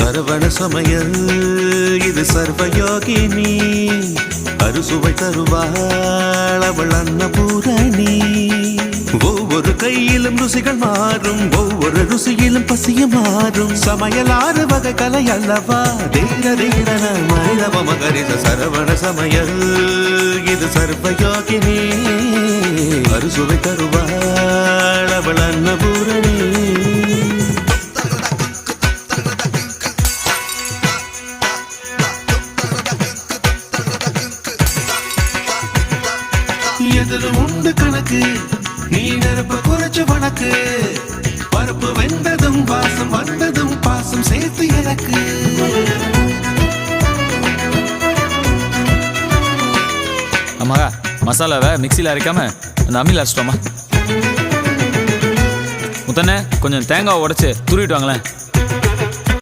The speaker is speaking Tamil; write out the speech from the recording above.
சரவண சமையல் இது சர்வயோகினி அறுசுவை தருவாள் அவள் அன்னபூரணி ஒவ்வொரு கையிலும் ருசிகள் மாறும் ஒவ்வொரு ருசியிலும் பசியும் மாறும் சமையல் 6 வகை கலை அல்லவா தீர தீரன மனிதவ மகரித சரவண சமையல் இது சர்வயோகினி அறுசுவை தருவாள் அவள் அன்னபூரணி எதில் உண்டு கணக்கு நீ நெருப்ப குறைச்சு வணக்கு பருப்பு வெந்ததும் வாசம் வந்ததும் பாசம் சேர்த்து எனக்கு அம்மா மசாலாவை மிக்சியில் அரைக்காம அந்த அம்மியில் அரைச்சிட்டோமா முத்தண்ணே கொஞ்சம் தேங்காவை உடைச்சு துருவிட்டு வாங்களேன்